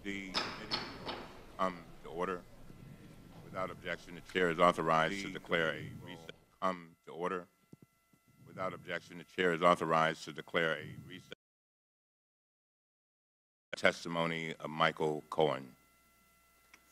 The committee to order. Without objection, the chair is authorized to declare a recess. To order. Without objection, the chair is authorized to declare a recess. Testimony of Michael Cohen,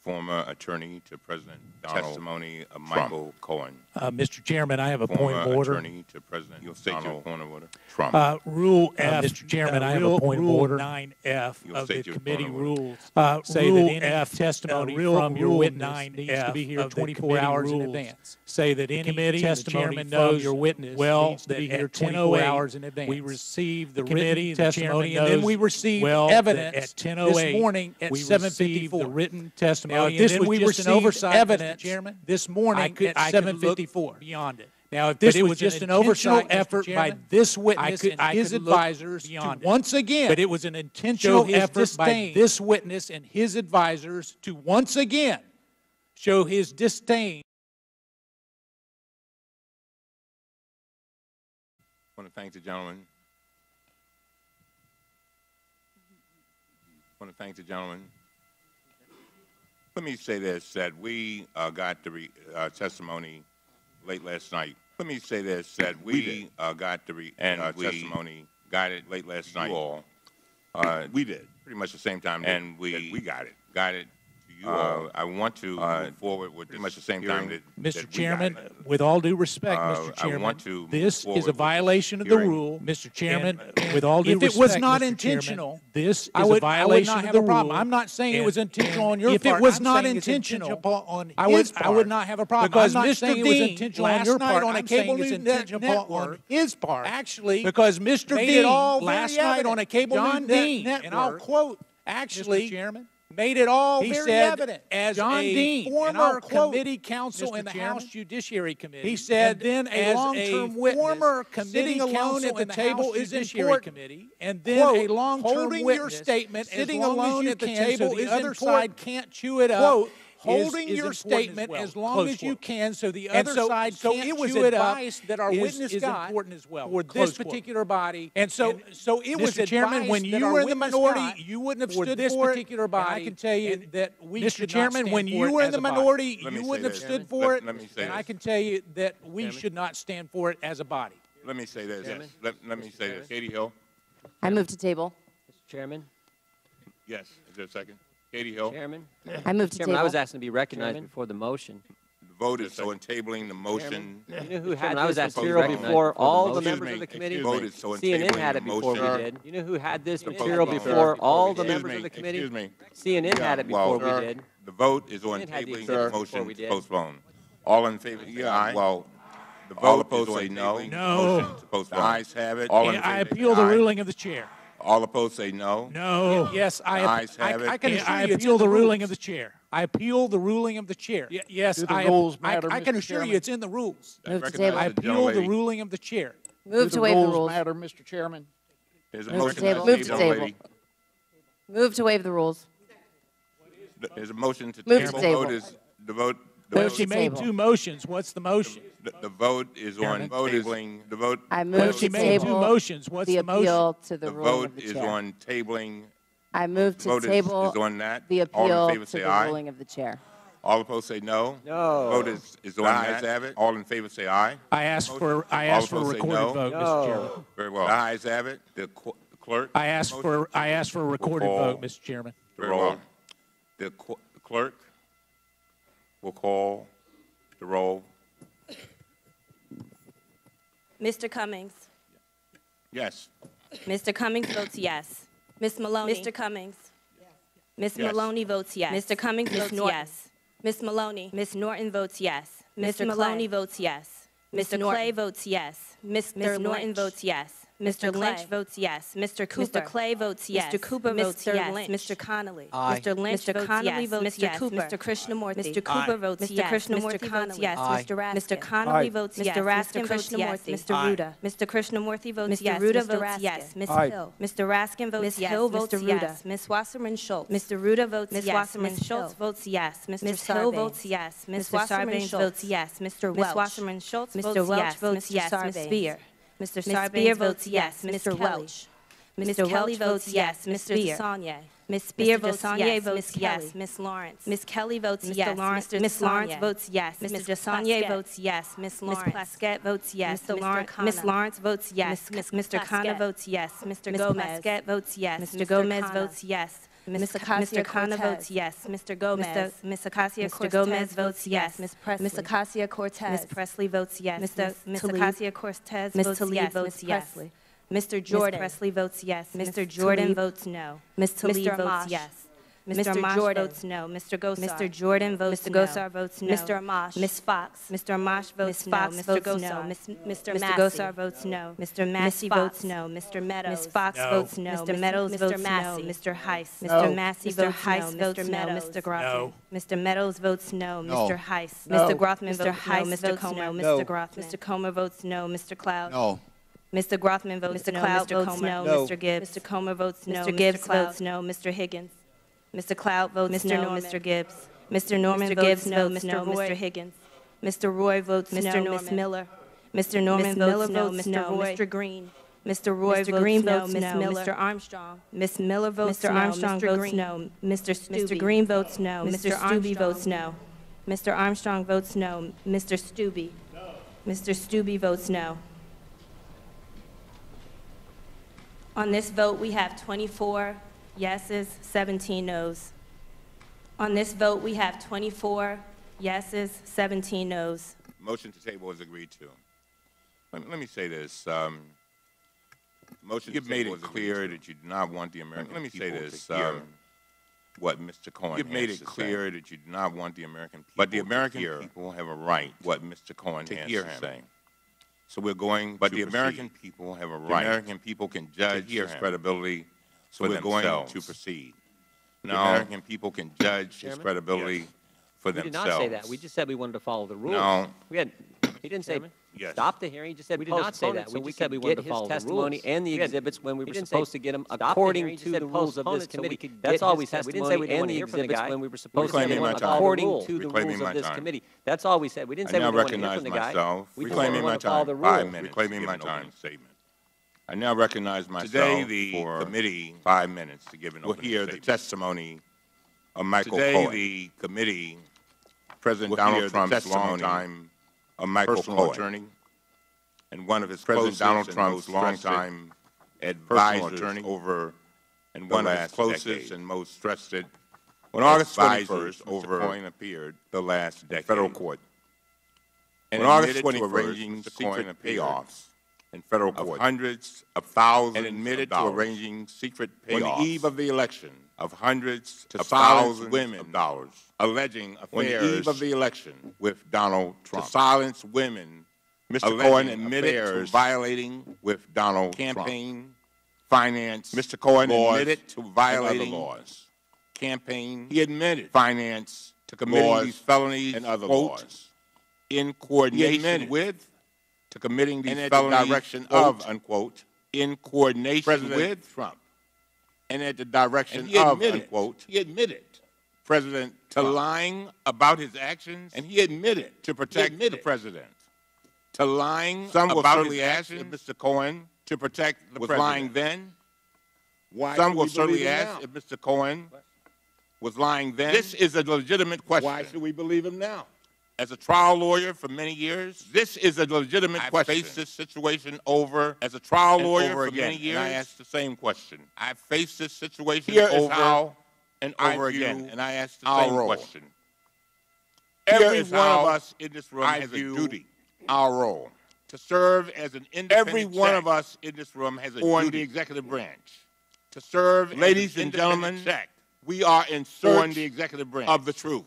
former attorney to President Donald. Testimony of Michael Cohen. Mr. Chairman, I have a point of order. Attorney to President Donald. Point of order. Trump. Rule F, Mr. Chairman, I have a point of order. 9F of the committee rules say that any testimony from your witness needs to be here 24 hours in advance. Say that any testimony from your witness needs to be here 24 hours in advance. We receive the written testimony, and then we receive evidence at 10:08 this morning at 7:54. The written testimony. Now, if this was just an oversight, evidence, Mr. Chairman, this morning at 7:54. Beyond it. Now, if this was just an oversight effort by this witness and his advisors to once again, but it was an intentional effort by this witness and his advisors to once again show his disdain. I want to thank the gentleman. Let me say this, that we got the testimony late last night. Let me say this, that we got the testimony, got it late last night. You all, we did, pretty much the same time, and we got it to you all. I want to move forward with pretty much the same time that Mr. Chairman, with all due respect, Mr. Chairman, this is a violation of the rule. Mr. Chairman, with all due respect, if it was not intentional, this is a violation of the rule. I'm not saying it was intentional on your part. If it was not intentional on his part, I would not have a problem. Because Mr. Dean, last night on a cable news network, on his part, actually, because Mr. Dean, last night on a cable news network, and I'll quote, actually, Mr. Chairman, made it all very evident as John Dean, former committee counsel in the House Judiciary Committee. He said, then a long-term witness, former committee counsel at the table is important. And then a long-term witness, statement sitting alone at the table, the other side can't chew it up. Holding your statement as long as you can, so the other side can't chew it up. That our witness got important as well for this particular body. And so it was, Mr. Chairman, when you were in the minority, you wouldn't have stood for this particular body. I can tell you that we, Mr. Chairman, when you were in the minority, you wouldn't have stood for it. And I can tell you that we should not stand for it as a body. Let me say this. Let me say this. Katie Hill. I move to table. Mr. Chairman. Yes. Is there a second? Katie Hill. Chairman. I move to table. I was asking to be recognized before the motion. The vote is so in tabling the motion. You know who had this material before all the members of the committee? CNN had it before we did. You know who had this material before all the members of the committee? Excuse me. CNN had it before we did. The vote is on tabling the motion to postpone. All in favor, say aye. Well, the vote opposed say no. No. Motion to postpone. The ayes have it. All in favor, I appeal the ruling of the chair. All opposed say no. No. Yes, I appeal the ruling of the chair. I appeal the ruling of the chair. Yes, I can assure you it's in the rules. Move to table. I appeal the ruling of the chair. Move to waive the rules. Matter, Mr. Chairman. There's a Move to motion table. Move to table. Move to waive the rules. There's a motion to Move to table. table. The vote. She made two motions. What's the motion? The vote is on tabling. The vote. I move to made two table motions. What's the the motion? appeal to the The ruling vote of the is chair. on tabling. I move to Vote table is on that. the All appeal in favor to say the aye. ruling of the chair. All opposed say no. No. Vote is on that. Have it. All in favor say aye. I ask for a opposed say recorded no. vote, Mr. Chairman. Very well. The ayes have it. The clerk. I ask for a recorded vote, Mr. Chairman. Very well. The clerk will call the roll. Mr. Cummings. Yes. Mr. Cummings votes yes. Ms. Maloney. Mr. Cummings. Ms. Yes. Maloney votes yes. Mr. Cummings votes yes. Ms. Maloney. Ms. Norton votes yes. Mr. Maloney votes yes. Mr. Clay votes yes. Mr. Norton votes yes. Mr. Lynch votes yes. Mr. Cooper. Mr. Clay votes yes. Mr. Cooper votes yes. Mr. Connolly. Mr. Lynch votes yes. Mr. Cooper. Mr. Krishnamurthy. Mr. Cooper votes yes. Mr. Krishnamurthy votes yes. Mr. Raskin. Mr. Connolly votes yes. Mr. Raskin votes yes. Mr. Ruda. Mr. Krishnamurthy votes yes. Mr. Ruda votes yes. Ms. Hill. Mr. Raskin votes yes. Hill votes yes. Ms. Wasserman Schultz. Mr. Ruda votes yes. Ms. Wasserman Schultz votes yes. Mr. Hill votes yes. Ms. Wasserman Schultz votes yes. Mr. Welch. Ms. Wasserman Schultz votes yes. Mr. Welch votes yes. Ms. Spear. Mr. Sarbanes votes yes. Mr. Welch. Mr. Kelly votes yes. Mr. DeSaulnier. Ms. Spear votes yes. Ms. Yes. Ms. Lawrence. Ms. Kelly votes yes. Ms. Lawrence votes yes. Mr. DeSaulnier votes yes. Ms. Lawrence. Ms. Plaskett votes yes. Ms. Lawrence votes yes. Mr. Khanna votes yes. Mr. Plaskett votes yes. Mr. Gomez votes yes. Mr. Khanna votes yes. Mr. Gomez. Ms. Acacia-Cortez Gomez votes yes. Ms. Acacia-Cortez. Ms. Presley votes yes. Ms. Acacia-Cortez votes yes. Votes yes. Mr. Jordan. Ms. Presley votes yes. Mr. Jordan votes no. Ms. Tlaib votes yes. Mr. Amash votes no. Mr. Gosar. Mr. Jordan votes no. Mr. Gosar votes no. Mr. Amash. Ms. Fox. Mr. Amash votes no. Mr. Gosar. Mr. Gosar votes no. Mr. Massey votes no. Mr. Meadows. Ms. Fox votes no. Mr. Meadows votes no. Mr. Heiss. Mr. Massey votes no. Mr. Meadows. Mr. Grothman. Mr. Meadows votes no. Mr. Heiss. Mr. Grothman votes no. Mr. Comer. Mr. Grothman. Mr. Comer votes no. Mr. Cloud. No. Mr. Grothman votes no. Mr. Comer. Mr. Gibbs. Mr. Comer votes no. Mr. Gibbs votes no. Mr. Higgins. Mr. Cloud votes no. Mr. Gibbs. Mr. Norman votes no. Mr. Mr. Higgins. Mr. Roy votes no. Miss Miller. Mr. Norman votes no. Mr. Roy. Mr. Green. Mr. Roy votes no. Miss Miller. Mr. Armstrong. Miss Miller votes no. Mr. Armstrong votes no. Mr. Green votes no. Mr. Stubbe votes no. Mr. Armstrong votes no. Mr. Stubbe. Mr. Stubbe votes no. On this vote, we have 24 yeses, 17 noes. On this vote, we have 24 yeses, 17 noes. Motion to table is agreed to. Let me say this. Motion. You've made it clear that you do not want the American people to hear what Mr. Cohen has to say. You've made it clear that you do not want the American people. But the American people have a right what Mr. Cohen has to say. So we're going. But the American people have a right. The American people can judge his credibility. So we're going to proceed. The American people can judge his credibility for themselves. We did not say that. We just said we wanted to follow the rules. No. He didn't say stop the hearing. He just said we did not say that. We just said we wanted to follow the testimony and the exhibits when we were supposed to get them according to the rules of this committee. That's all we said. We didn't say we didn't want to hear from the guy when we were supposed to get them according to the rules of this committee. That's all we said. We didn't say we didn't want to hear from the guy. We just said we want to follow the rules. 5 minutes. Reclaiming my time. Statement. I now recognize myself. Today, the committee 5 minutes to give an opening statement. We'll hear the testimony of Michael Cohen. Today, the committee, President Donald Trump's longtime personal attorney, and one of his President Donald Trump's longtime advisors over and one of his closest and most trusted when August 21st over Cohen appeared the last decade. Federal court. And on August 21st, arranging secret payoffs in federal court of hundreds of thousands and admitted to arranging secret payoffs on the eve of the election of hundreds of thousands women of dollars, alleging affairs on the eve of the election with Donald Trump. To silence women, Mr. Cohen admitted to violating with Donald campaign finance. Mr. Cohen admitted to violating laws. Campaign. He admitted finance to committing these felonies and other laws in coordination with to committing these felonies at the direction of, unquote, in coordination with Trump. And at the direction of, unquote, he admitted, President to lying about his actions, and he admitted to protect the president. To lying about his actions, Mr. Cohen, to protect the president. Was lying then. Some will certainly ask if Mr. Cohen was lying then. This is a legitimate question. Why should we believe him now? As a trial lawyer for many years, this is a legitimate question. I've faced this situation over as a trial lawyer for many years. And I asked the same question. I've faced this situation over and over again, and I asked the same question. Every one of us in this room has a duty, our role, to serve as an independent Every one of us in this room has a duty on the executive branch. To serve, ladies and gentlemen, we are in search the executive branch of the truth.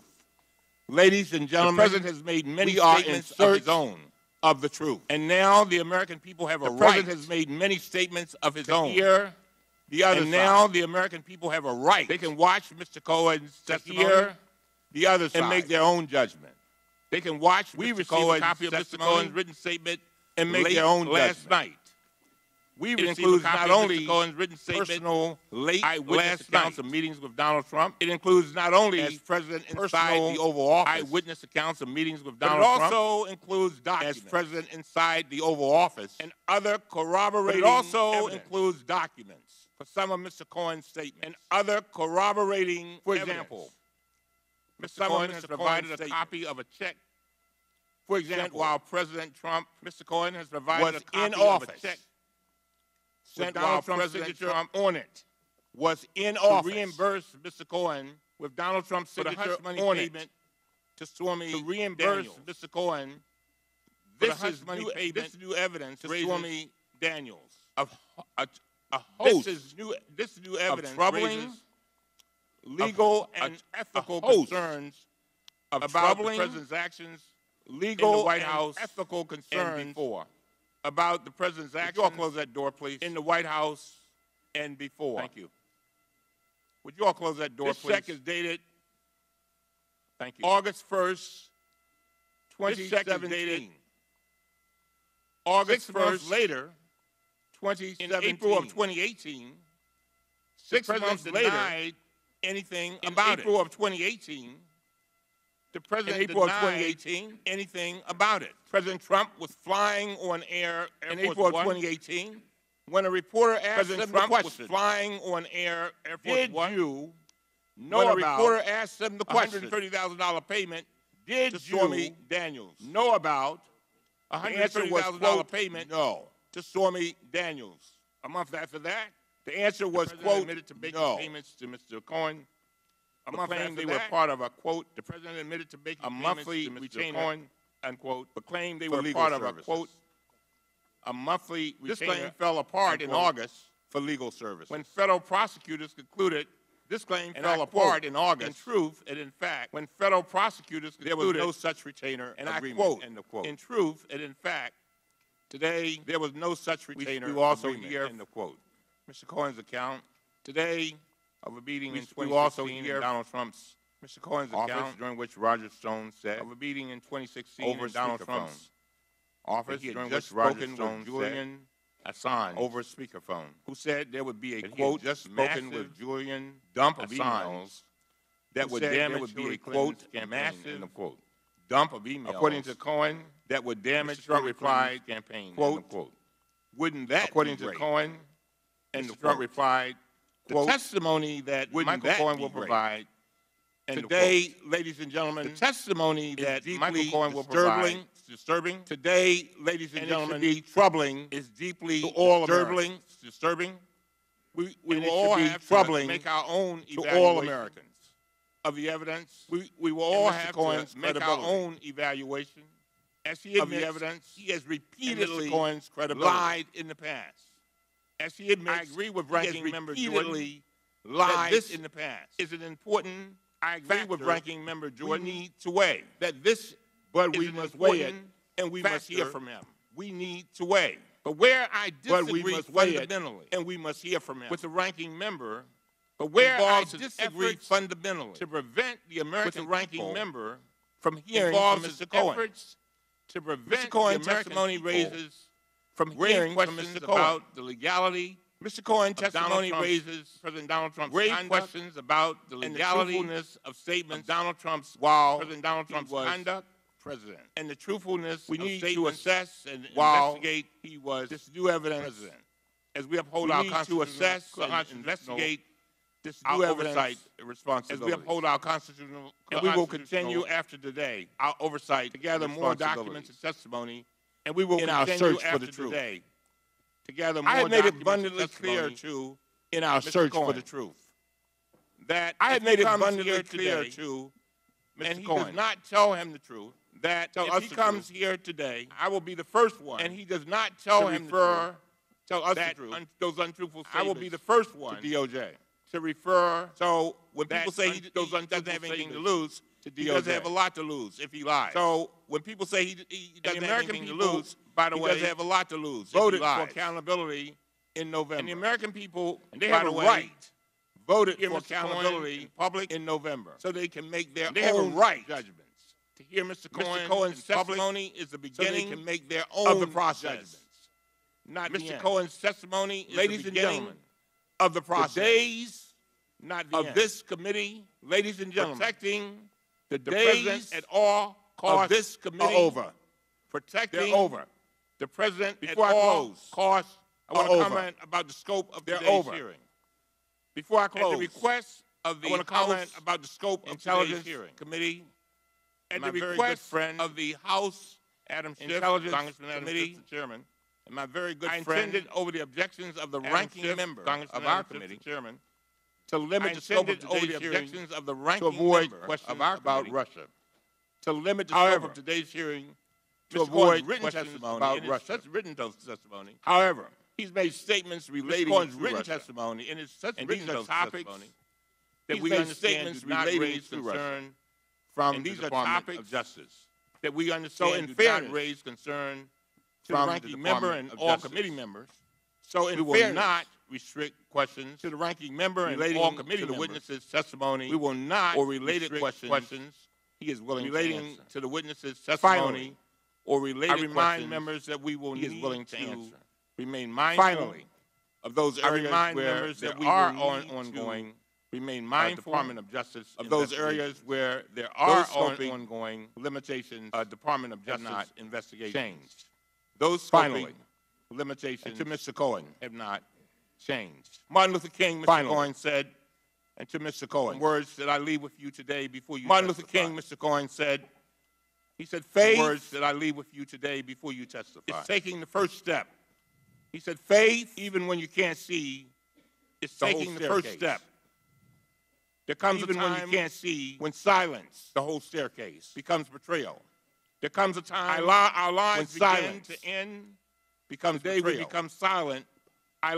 Ladies and gentlemen, the President has made many statements of his own of the truth. And now the American people have a right. The President has made many statements of his own. Hear the other side. And now the American people have a right. They can watch Mr. Cohen's testimony, hear the other side, and make their own judgment. They can watch Mr. Cohen's copy of Mr. Cohen's written statement and make their own last night. We includes not only Mr. Cohen's written statement, personal late eyewitness accounts of meetings with Donald Trump. It includes not only as President inside the Oval Office, eyewitness accounts of meetings with Donald Trump. It also includes documents as President inside the Oval Office and other corroborating evidence. It also includes documents for some of Mr. Cohen's statements and other corroborating For example, Mr. Cohen has provided a copy of a check. For example, while President Trump, Mr. Cohen has provided a copy of a check sent while President Trump on it was in office to reimburse Mr. Cohen with Donald Trump's signature on it to Stormy to reimburse Daniels. Mr. Cohen. This is money payment. This new evidence to Stormy Daniels of a host. This new evidence of troubling legal and ethical concerns about the president's actions. Legal in the White House, ethical concerns before about the president's actions. Would you all close that door, please? In the White House and before. Thank you. Would you all close that door, please? This check is dated. Thank you. August 1st, 2017. August 1st later, 2017. In April of 2018. 6 months later, anything about it. In April of 2018. The president in April of 2018 anything about it. President Trump was flying on air in April of 2018 when a reporter asked him the question. Was flying on air Air Force One. Did you know about? When a reporter asked him the question. $130,000 payment. Did to Stormy Daniels know about $130,000 payment? No. To Stormy Daniels. A month after that, the answer was quote admitted to making payments to Mr. Cohen. A month after they were part of a, quote, the president admitted to making a monthly retainer, Cohen, unquote, but claimed they were part of a, quote, a monthly retainer. This claim fell apart in August for legal service. When federal prosecutors concluded this claim fell apart in August. In truth, and in fact, when federal prosecutors concluded there was no such retainer agreement. I quote, end of quote. In truth, and in fact, today there was no such retainer agreement. We also hear, end of quote, Mr. Cohen's account. Today, of a meeting in 2016 in Donald Trump's Mr. Cohen's account during which Roger Stone said of a meeting in 2016 over in Donald Trump's office during which Roger Stone Julian Assange over speakerphone who said there would be a quote just spoken with Julian dump of emails that would damage be a quote massive quote dump of emails according to Cohen that would damage Trump replied campaign quote wouldn't that according to Cohen and Trump replied the testimony that Michael Cohen will provide today, ladies and gentlemen, the testimony that Michael Cohen will provide disturbing today, ladies and gentlemen, be troubling is deeply disturbing. We will all have to make our own to all Americans of the evidence. We will all have to make our own evaluation. As he admits, of the evidence, he has repeatedly lied in the past. As he admits, I agree with Ranking Member Jordan, lied this in the past is an important. I agree with Ranking Member Jordan. We need to weigh that this, but we must weigh it, and we must hear from him. We need to weigh, but where I disagree fundamentally, and we must hear from him with the Ranking Member. But where I disagree fundamentally to prevent the American Ranking Member from hearing from Mr. Cohen, to prevent the American testimony raises. From hearing questions about the legality, Mr. Cohen testimony raises President Donald Trump's questions about the legality and the truthfulness of statements of Donald Trump's while President Donald Trump's conduct, president, and the truthfulness we need to assess and investigate. He was this new evidence, president, as we uphold our constitutional to assess and investigate this new oversight responsibility. As we uphold our constitutional, and we will continue after today our oversight to gather more documents and testimony. And we will in our search for the truth. Today, to gather more I have made it abundantly clear to in our search for the truth that I have made it abundantly clear to Mr. and he Cohen. Does not tell him the truth. That if he comes here today, I will be the first one. And he does not tell him tell us the truth. Those untruthful statements. I will be the first one to DOJ to refer. So when people say he doesn't have anything to lose. He doesn't have a lot to lose if he lies. So when people say he doesn't have anything to lose, by the way, he doesn't have a lot to lose. Voted for accountability in November. And the American people, and they have a right, voted for accountability in public in November, so they can make their own right judgments. To hear Mr. Cohen's testimony is the beginning so they can make their own of the process. Not Mr. Cohen's testimony is ladies the beginning and gentlemen, of the process. The days not the of end. This committee, ladies and gentlemen, protecting the days at all costs of this committee are over. Protecting over. The president before at all costs. I want to comment about the scope of today's hearing. Before I close, at the request of the comment about the scope of Intelligence Committee, at the request of the House Adam Schiff, Congressman Adam Schiff, the chairman, and my very good friend, I intended over the objections of the ranking member of our committee, chairman, to limit the scope of today's hearing of the ranking to avoid questions about Russia. To limit the scope of today's hearing to avoid written testimony about Russia. Such written testimony. However, he's made statements relating to written testimony in his such written topics that we understand do not raise concern from the Department of Justice. That we understand do not raise concern from the ranking member and all committee members. So in fairness, we will not restrict questions to the ranking member and all committee to the witnesses' testimony. We will not or related questions he is willing relating to the witnesses' testimony or related questions. I remind members that we will need willing to answer. Remain mindful of those areas where there are ongoing. Remain mindful Department of Justice of those areas where there are ongoing limitations. Department of Justice not investigations changed. Those scoping limitations to Mr. Cohen have not changed. Martin Luther King, Mr. Cohen said, and to Mr. Cohen, words that I leave with you today before you Martin testify. Luther King, Mr. Cohen said, he said, faith, words that I leave with you today before you testify. It's taking the first step. He said, faith, even when you can't see, it's taking the first step. There comes even a time when you can't see, when silence, the whole staircase, becomes betrayal. There comes a time our lives begin to end, becomes today betrayal. We become silent. Our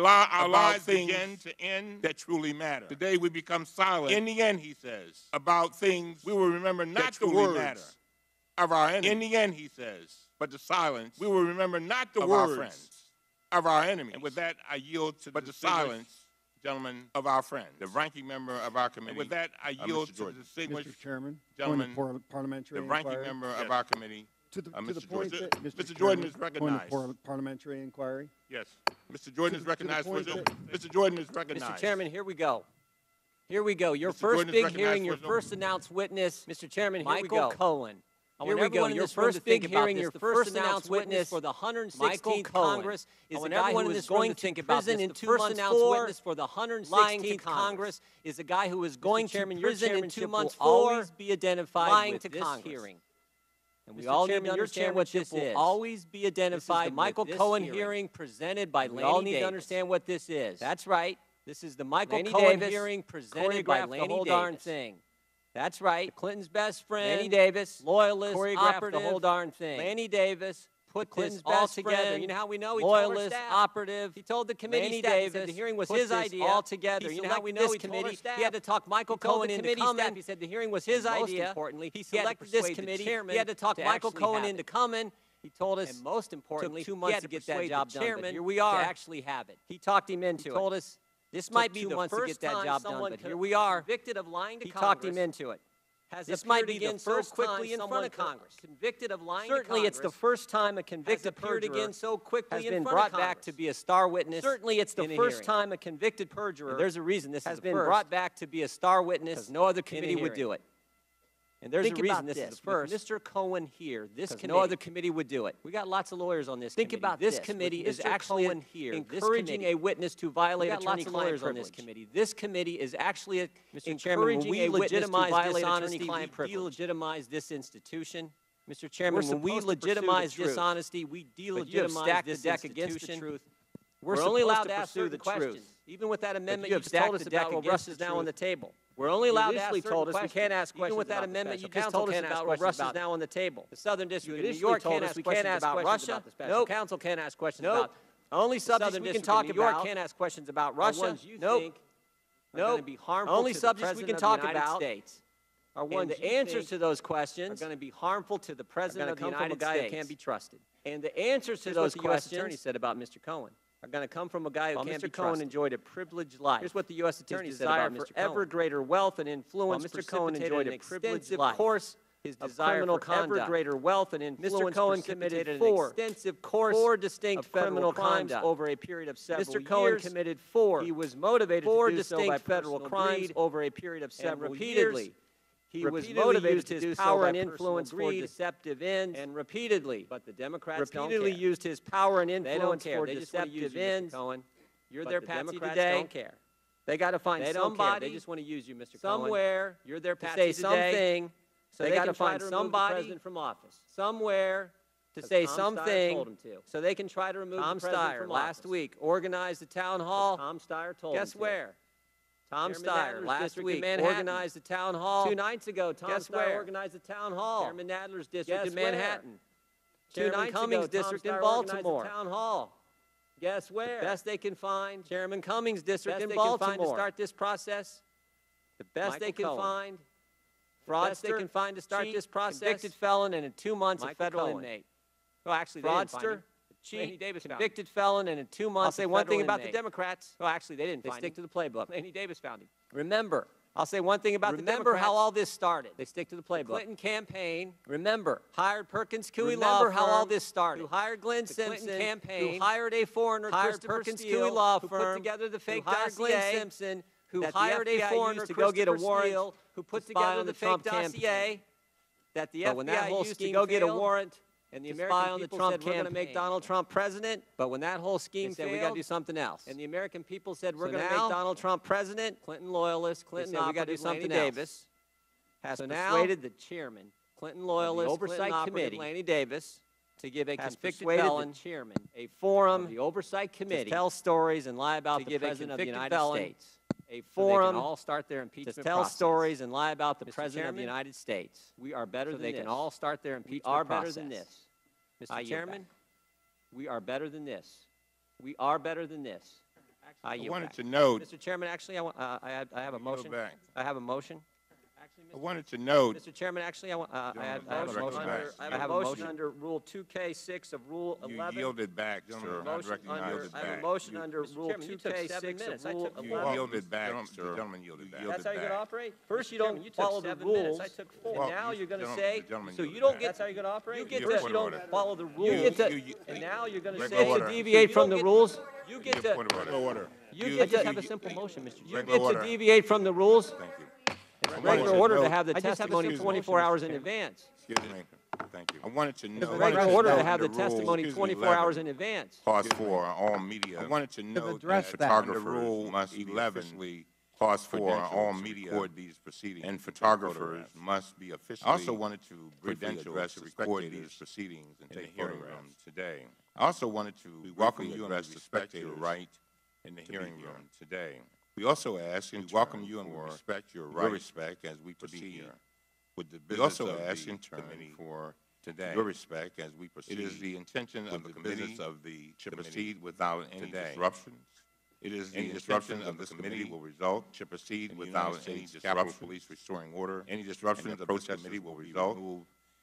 lives begin to end that truly matter. Today we become silent. In the end, he says, about things we will remember not the words matter of our enemies. In the end, he says, but the silence. We will remember not the words our friends of our enemies. And with that, I yield to the silence, gentlemen, of our friends, the ranking member of our committee. And with that, I yield to the distinguished Mr. Chairman, gentleman, parliamentary the ranking inquiry. member of our committee. To the Mr. point Jordan. that Mr. Jordan is recognized. Point of parliamentary inquiry. Yes. Mr. Jordan is recognized. Mr. Jordan is recognized. Mr. Chairman, here we go. Here we go. Your first big hearing, your first announced witness, Mr. Chairman, Michael Cohen. Here we go. Your first big hearing, your first announced witness for the 116th Congress is a guy who is going to prison in 2 months for for the 116th Congress is a guy who is going to prison in 2 months for always be identified with this hearing. And we all need to understand what this is. Always be identified. The Michael Cohen hearing presented by Laney Davis. We all need to understand what this is. That's right. This is the Michael Cohen hearing presented by Laney Davis. The whole darn thing. That's right. Clinton's best friend, Laney Davis, loyalist, choreographed the whole darn thing. Laney Davis put Clinton's all together. You know how we know? He loyalist, operative. He told the committee staff the hearing was his idea. All together. You know how we know? He committee. He had to talk Michael Cohen into coming. He said the hearing was his idea. Most importantly, he selected this committee. He had to talk Michael Cohen into coming. He told us, and most importantly, took 2 months to get that job done. But here we are to actually have it. He talked him into it. He told us this might be the first time someone but here we are, convicted of lying to Congress. He talked him into it. This might be the first quickly in front of Congress. Convicted of lying Certainly, it's the first time a convicted perjurer again so quickly has been brought back to be a star witness. Certainly, it's the first time a convicted perjurer. And there's a reason this has been brought back to be a star witness. Because no other committee would do it. And there's a reason this is the first. Mr. Cohen here, this committee, no other committee would do it. We got lots of lawyers on this committee. Think about this committee is actually encouraging a witness to violate attorney-client privilege. On this committee. This committee is actually encouraging a witness to violate attorney-client privilege. We delegitimize this institution. Mr. Chairman, when we legitimize dishonesty, we delegitimize this deck against the truth. We're only allowed to ask the truth. Even with that amendment, you've told us about what Russia's now on the table. We're only allowed to ask told us we can't ask questions. Even with that amendment, you just told us about what Russia's now on the table. The Southern District of New York can't ask questions about Russia. No council can't ask questions about. Only subjects we can talk about can't ask questions about Russia. No. Only subjects we can talk about are ones the answers to those questions are going to be harmful to the President of the United States. Who can't be trusted. And the answers to those questions, the U.S. Attorney said about Mr. Cohen, are going to come from a guy who can't be trusted. Mr. Cohen enjoyed a privileged life. Here's what the U.S. Attorney said about Mr. Cohen. His desire for ever greater wealth and influence. Mr. Cohen enjoyed a extensive course. His desire for ever greater wealth and influence. Mr. Cohen committed an extensive course four distinct criminal crimes over a period of several years. Mr. Cohen committed four. He was motivated to do so by federal crimes over a period of several years. He was motivated to use his power and influence for deceptive ends, and repeatedly. But the Democrats repeatedly used his power and influence for deceptive ends. You're their patsy today. Don't care. They got to find somebody. They just want to use you, Mr. Somewhere. You're their patsy to say something. So they got to find somebody president from office. Somewhere to say something. So they can try to remove Tom Steyer last week organized a town hall. Tom Steyer told Guess where? Tom Steyer last week organized a town hall. 2 nights ago, Tom Steyer organized a town hall. Chairman Nadler's district in Manhattan. 2 nights ago, Cummings district in Baltimore. Town hall. Guess where? Best they can find. Chairman Cummings district in Baltimore. To start this process. The best they can find. Fraudster they can find to start this process. Convicted felon and in 2 months a federal inmate. Well, actually, fraudster, cheat, convicted felon, and in 2 months. I'll say one thing about the Democrats. Well, actually, they didn't. They stick to the playbook. Laney Davis found him. Remember, I'll say one thing about the Democrats. Remember how all this started. They stick to the playbook. The Clinton campaign. Remember, hired Perkins Coie Law Firm. Remember how all this started. Who hired Glenn Simpson. Clinton campaign. Who hired a foreigner, hired Perkins Coie Law Firm. Who put together the fake dossier. Glenn Simpson. Who hired a foreigner to go get a warrant. Who put together the fake dossier. That the FBI used to go get a warrant. And the American people said, we're going to make Donald Trump president. But when that whole scheme failed, we got to do something else. And the American people said, we're going to make Donald Trump president. Clinton loyalists, Clinton operative, we got to do something else. Davis has persuaded the chairman, Clinton loyalist, oversight committee, Laney Davis, to give a convicted felon chairman a forum, the oversight committee, to tell stories and lie about the president of the United States. A forum to all start their impeachment to tell stories and lie about the president of the United States. We are better than this. They can all start their impeachment process. We are better than this. Mr. Chairman, we are better than this. We are better than this. I wanted to note, Mr. Chairman, actually, I have a motion. I have a motion. I wanted to note, Mr. Chairman, actually, I have a motion. I have a motion under Rule 2K6 of Rule 11. You yielded back, sir. I have a motion under Rule 2K6 of Rule 11. You yielded back, sir. Gentlemen yielded back. That's how you're going to operate? First, you don't follow the rules. And now you're going to say, so you don't get, that's how you're going to operate? You get to, you don't follow the rules. And now you're going to say to deviate from the rules. You get to, you get to have a simple motion, Mr. Chairman. You get to deviate from the rules. Thank you. Regular order to have the testimony 24 hours in advance. Excuse me. Thank you. I wanted to know. Regular order to have the testimony 24 hours in advance. Clause 4, all media. I wanted to know that photographers must 11 Clause 4, all media record these proceedings, and photographers must be officially. I also wanted to credential to record these proceedings in the hearing room today. I also wanted to welcome you and respect your right in the hearing room today. We also ask and welcome you and respect your right as we proceed with the business of the committee for today. Your respect as we proceed. It is the intention of the business of the to proceed without any disruptions. It is the disruption of this committee will result to proceed without any disruption. Police restoring order. Any disruption of the protest committee will result.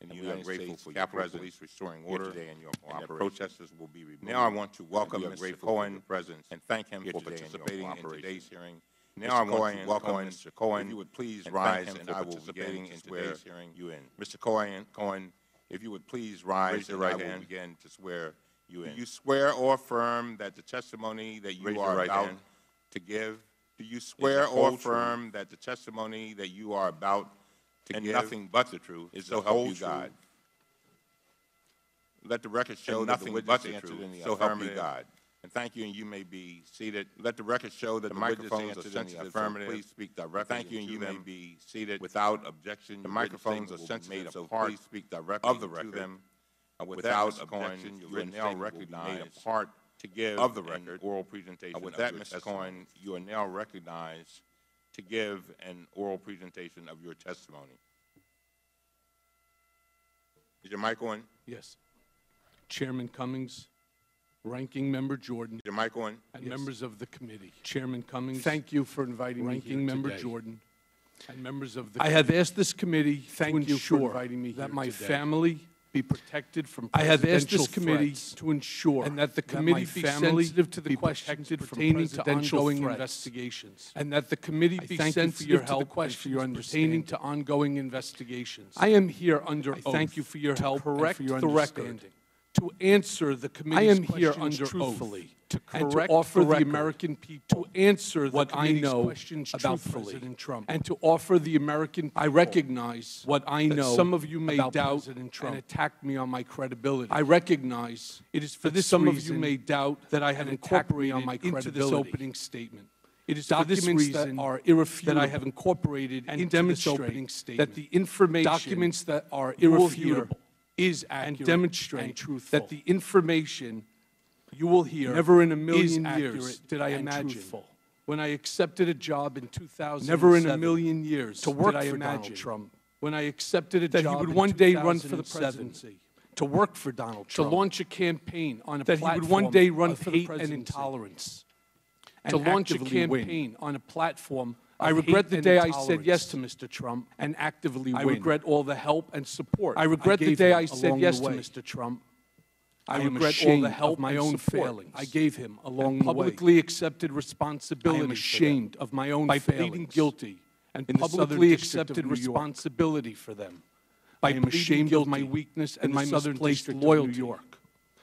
And we are grateful for Capitol Police restoring order today and your cooperation. And the protesters will be removed. Now I want to welcome Mr. Cohen, President, and thank him for participating in today's hearing. Now I want to welcome Mr. Cohen. If you would please rise, and I will begin in today's hearing you in. Mr. Cohen, if you would please rise, and I will begin to swear you in. Do you swear or affirm that the testimony that you are about to give? Do you swear or affirm that the testimony that you are about to give, and nothing but the truth, is so help you God? Let the record show that nothing but the truth, so help you God. And thank you, and you may be seated. Let the record show that the microphones are sensitive, so please speak directly. Thank you, and you may be seated without objection. The microphones are sensitive, so please speak directly of the record. Without objection, you are now recognized part to give of the record oral presentation. With that, Mr. Cohen, you are now recognized to give an oral presentation of your testimony. Is your mic on? Yes. Chairman Cummings, Ranking Member Jordan, is your mic on? And members of the committee. Chairman Cummings, thank you for inviting me here today. Ranking Member Jordan, and members of the committee. I have asked this committee to ensure that my family be protected from presidential threats, to ensure and that the committee be sensitive to the questions pertaining to ongoing investigations, and that the committee be sensitive to the questions pertaining to ongoing investigations. I am here under oath. Thank you for your help and for your understanding. To answer the committee's questions truthfully, to correct and to offer the American people to answer what I know about President Trump, and to offer the American people I recognize what I know. Some of you may doubt President Trump and attack me on my credibility. I recognize it is for this some of you may doubt that I have incorporated on my credibility into this opening statement. It is documents that are irrefutable that I have incorporated and demonstrate that the information documents that are irrefutable is accurate and demonstrate and truthful. That the information you will hear never in a million years did I imagine truthful. When I accepted a job in 2007. Never in a million years to work for Donald Trump. When I accepted a job that he would one day run for the presidency. To work for Donald Trump. To launch a campaign on a platform that he would one day run for hate and intolerance. To launch a campaign on a platform. I regret the day I said yes to Mr. Trump and actively win. I regret all the help and support. I regret the day I said yes to Mr. Trump. I regret all the help, my own failings I gave him along the way. Publicly accepted responsibility. I am ashamed of my own failings. By pleading guilty and publicly accepted responsibility for them. I am ashamed of my weakness and my misplaced loyalty.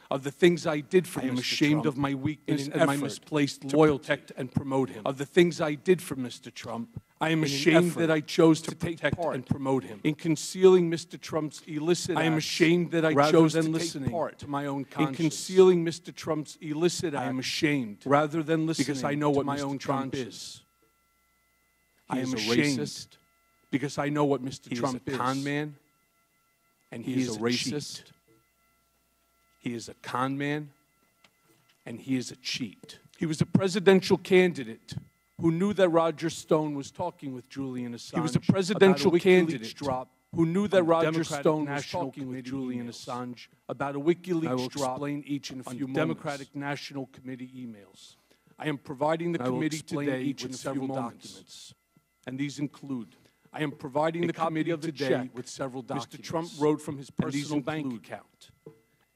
Of the things I did for Mr. Trump. I am ashamed of my weakness and my misplaced loyalty. To protect and promote him. Of the things I did for Mr. Trump. I am ashamed that I chose to protect and promote him. In concealing Mr. Trump's illicit acts. I am ashamed that I chose to take part to my own conscience. In concealing Mr. Trump's illicit acts. I am ashamed rather than listening because I know what my own Trump is. I am ashamed because I know what Mr. Trump is. He is a con man and he is a racist. He is a con man, and he is a cheat. He was a presidential candidate who knew that Roger Stone was talking with Julian Assange. He was a presidential candidate who knew that Roger Stone was talking with Julian Assange about a WikiLeaks drop explain each in a few Democratic National Committee emails. I am providing the committee today each with several documents, and these include I am providing the committee today with several documents. Mr. Trump wrote from his personal bank account.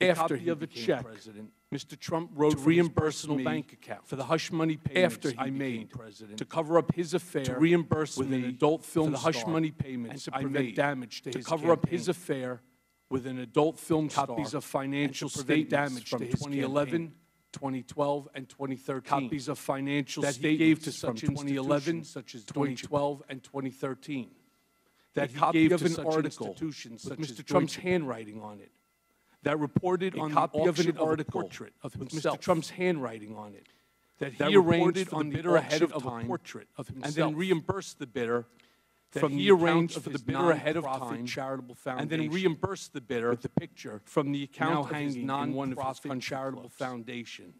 After he became president, Mr. Trump wrote to reimburse me bank account for the hush money payments I made president to cover up his affair, to reimburse with an adult film for the hush money payments and to prevent damage to his cover up his affair with an adult film star, copies of financial statements damage from 2011, 2012, and 2013, copies of financial that he gave to such 2011, such as 2012 and 2013, that he gave to such institutions with Mr. Trump's handwriting on it. That reported on the auction of a portrait of himself. Mr. Trump's handwriting on it. That he arranged for the bidder ahead of time, portrait of himself, and then reimbursed the bidder from the arranged for the bidder ahead of time, charitable foundation, and then reimbursed the bidder with the picture from the account hanging in one of his charitable foundation,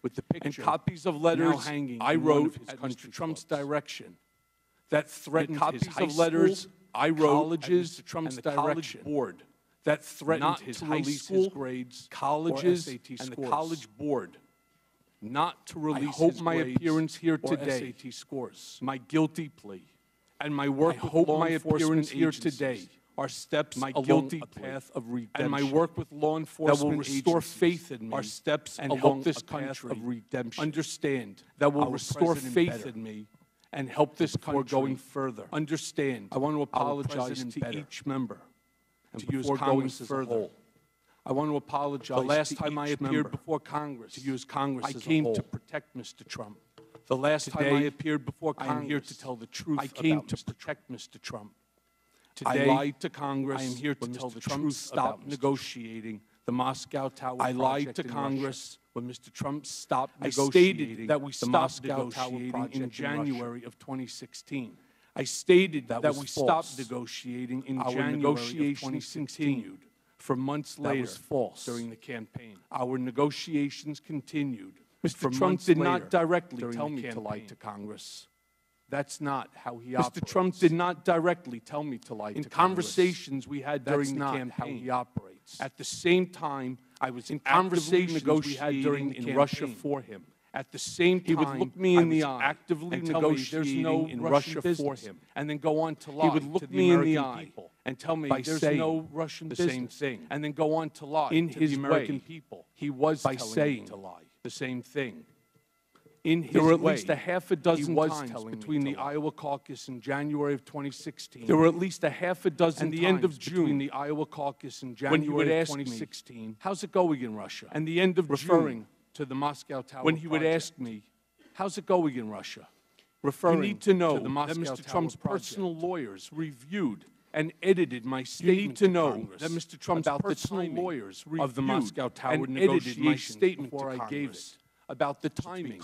with the picture and copies of letters hanging I wrote at Mr. Trump's direction that threatened copies of letters I wrote colleges and the college board. That threatened his high school grades, colleges, and the college board not to release his grades. I hope my appearance here today, SAT scores, my guilty plea, and my work with law enforcement here today are steps my guilty path of redemption. And my work with law enforcement that will restore faith in me are steps and help this country of redemption. Understand that will restore faith in me and help this country going further. Understand. I want to apologize to each member. And to use Congress further, I want to apologize. The last time I appeared before Congress, to use Congress, I came to protect Mr. Trump. The last time I appeared before Congress, I am here to tell the truth. I came to protect Mr. Trump. Today, I lied to Congress. I am here to tell the truth. Stop negotiating the Moscow Tower. I lied to Congress when Mr. Trump stopped negotiating that we stopped negotiating in January of 2016. I stated that we stopped negotiating in January. Negotiations continued for months later. That was false during the campaign. Our negotiations continued. Mr. Trump did not directly tell me to lie to Congress. That's not how he operates. Mr. Trump did not directly tell me to lie to Congress. In conversations we had during the campaign, how he operates. At the same time, I was in conversations we had in Russia for him. At the same time, he would look me in the eye, actively negotiating in Russia for him, and then go on to lie. He would look me in the eye and tell me there's no Russian business, the same thing, and then go on to lie in his American people. He was telling me to lie, the same thing. In his way, there were at least a half a dozen times between the Iowa caucus in January of 2016. There were at least a half a dozen times the end of June between the Iowa caucus in January of 2016. How's it going in Russia? And the end of June to the Moscow Tower when he would ask me, how's it going in Russia? Referring you need to know to the Moscow that Mr. Trump's personal lawyers reviewed and edited my statement. You need to know that Mr. Trump's personal lawyers reviewed of the Moscow Tower and edited my statement before I gave it. about the timing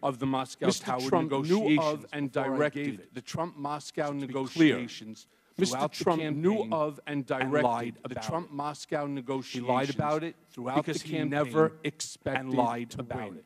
of the Moscow-Tower negotiations. Knew of and directed the Trump-Moscow negotiations. Mr. Trump knew of and directed the Trump-Moscow negotiations. He lied about it throughout the campaign he never expected and lied to win.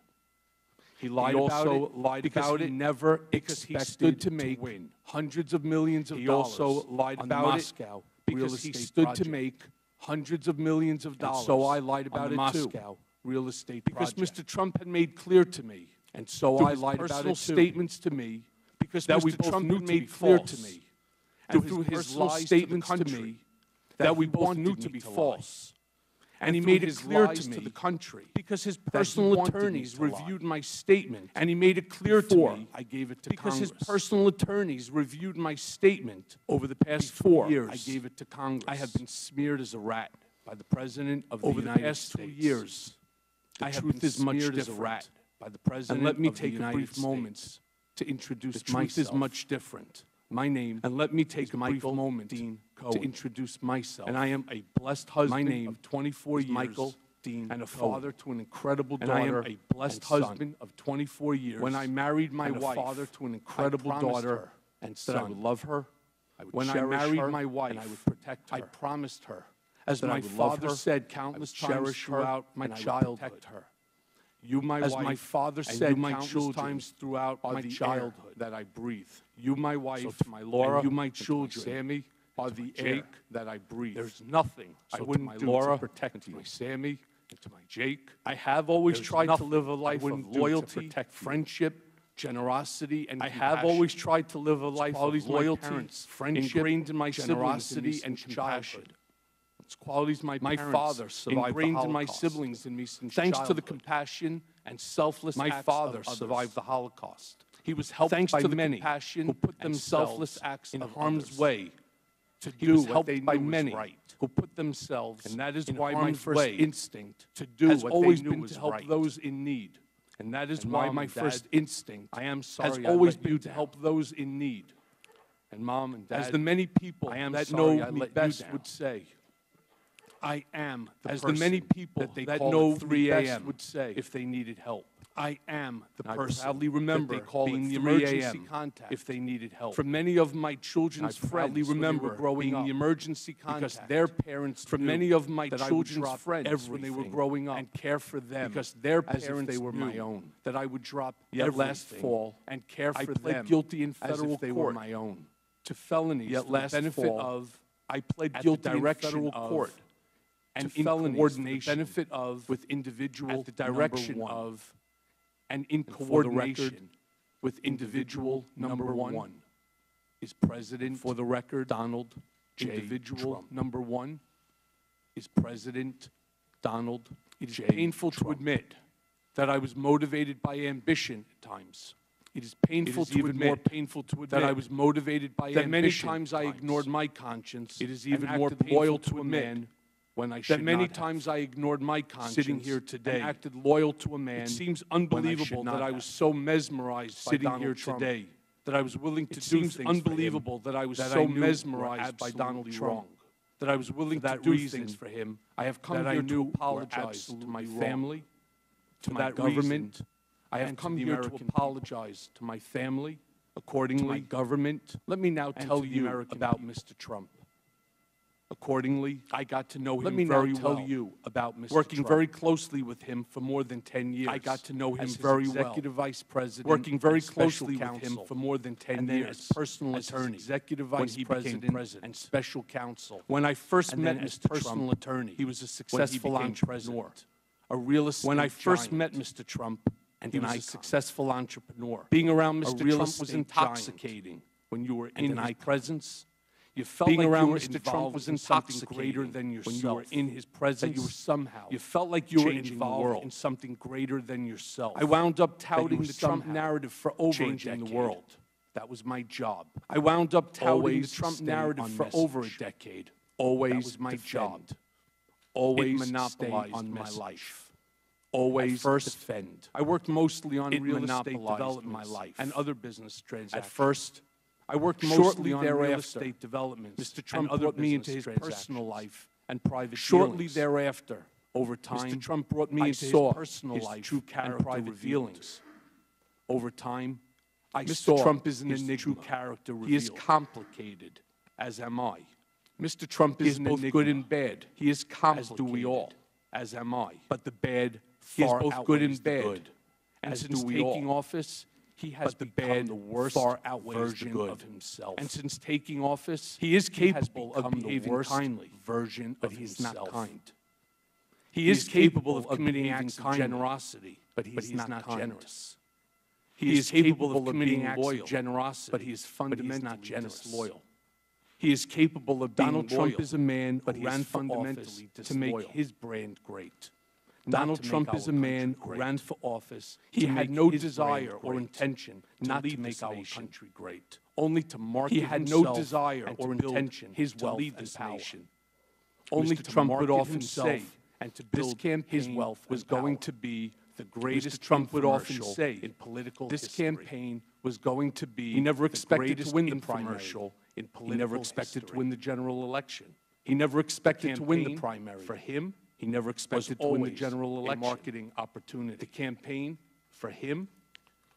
He lied about it because he never expected to make hundreds of millions of dollars. He also lied about Moscow because he stood to make hundreds of millions of dollars. So I lied about it Moscow real estate because Mr. Trump had made clear to me, and so I lied about it statements to me because that Mr. Trump had made clear to me, and through his lies statements to me that we both knew to be false. And he made it clear to me to the country because his personal attorneys reviewed my statement, and he made it clear to me I gave it to Congress. His personal attorneys reviewed my statement over the past 4 years. I gave it to Congress. I have been smeared as a rat by the President of the United States. Over the past 2 years, the truth is much different by the President. And let me take a brief moment to introduce myself. The truth is much different. My name, and let me take a brief moment to introduce myself. And I am a blessed husband of 24 years, Michael Dean, and a father to an incredible daughter. And I am a blessed husband of 24 years. When I married my wife, father to an incredible daughter and son, that I would love her. When I married my wife, and I would protect her. I promised her, as my father said countless times throughout my childhood. You, my wife, as my father said countless times throughout my childhood, that I breathe. You, my wife, so to my Laura, and you, my children, Sammy, are the air that I breathe. There's nothing I wouldn't do to protect you. My Sammy and to my Jake, I have always tried to live a life of loyalty, friendship, generosity, and I have always tried to live a life of loyalty, friendship, ingrained in my generosity and childhood. It's qualities my father survived ingrained in my siblings and me since thanks to the compassion and selfless my father survived the Holocaust. He was helped thanks by to the many compassion who put themselves selfless acts in harm's way to do what they knew was right. Who put themselves, and that is why my first instinct to do has always been to help those in need. And that is why my first instinct, I am sorry, has always been to help those in need. And Mom and Dad, as the many people that know me best would say, I am the as the many people that know 3 a.m. would say if they needed help. I am the person. I proudly remember being the emergency contact if they needed help. For many of my children's friends, I proudly remember growing up the emergency contact because their parents. For many of my children's friends, when they were growing up, and care for them because their parents they were my own. That I would drop yet last fall and care for them. I pled guilty in federal court. They were my own to felonies. Yet last fall, I pled guilty in federal court. And in coordination, benefit of, with individual, at the direction of, and in coordination with individual number one, is President, for the record, Donald J. Individual Trump. Number one is President Donald It is J. painful Trump. To admit that I was motivated by ambition at times. It is painful to admit, more painful to admit that I was motivated by ambition. That many times I ignored my conscience. It is even more loyal to a man. When I that many times I ignored my conscience sitting here today and acted loyal to a man. It seems unbelievable that I was so mesmerized sitting here today that I was willing to do things. It seems unbelievable that I was so mesmerized by Donald Trump that I was willing to do things for him. I have come here to apologize to my family, to my government. I have come here to apologize to my family, accordingly, to my government. Let me now tell you about Mr. Trump. Accordingly, I got to know him very well. Let me now tell you about Mr. Working Trump. Very closely with him for more than 10 years. I got to know him very well. Executive Vice President. Working very closely with him for more than 10 years. As personal attorney. Executive Vice President and Special Counsel. When I first met Mr. Personal attorney, he was a successful entrepreneur. A real estate When I first met Mr. Trump, and he was a successful entrepreneur. Being around Mr. Trump was intoxicating. When you were in his presence, you felt being like around Mr. Trump was intoxicating greater than yourself. When you were in his presence, you were somehow. You felt like you were involved in something greater than yourself. I wound up touting the Trump narrative for over a decade. The world. That was my job. I wound up touting the Trump narrative for over a decade. Always that was my job. Always monopolized my life. Always defend. I worked mostly on real estate development my life and other business transactions. At first, I worked mostly on real estate developments. Mr. Trump brought me into his personal life and private Shortly thereafter, Over time, Mr. Trump brought me into his personal life, true character and private dealings. Over time, Mr. Trump is an enigma. True character revealed. He is complicated, as am I. Mr. Trump is both good and bad. He is complicated, as do we all, as am I. But the bad far outweighs good and bad. Good, and since taking office, he has become the worst version of himself. And since taking office, he is capable of behaving kindly version of himself. Not kind. He is capable of committing acts of generosity, but he is not generous. He is capable of committing acts of generosity, but he is fundamentally not disloyal. He is capable of being loyal. Donald Trump is a man who ran fundamentally to make his brand great. Donald Trump is a man who ran for office. He had no desire or intention not to make our country great, only to market himself. He had no desire or intention his wealth and power. Only to market off himself and to build his wealth. Was going to be the greatest Trump would often say in political history. This campaign was going to be he never expected to win the primary in political He never expected to win the general election. He never expected to win the primary. For him, he never expected to win the general election. A marketing opportunity. The campaign, for him,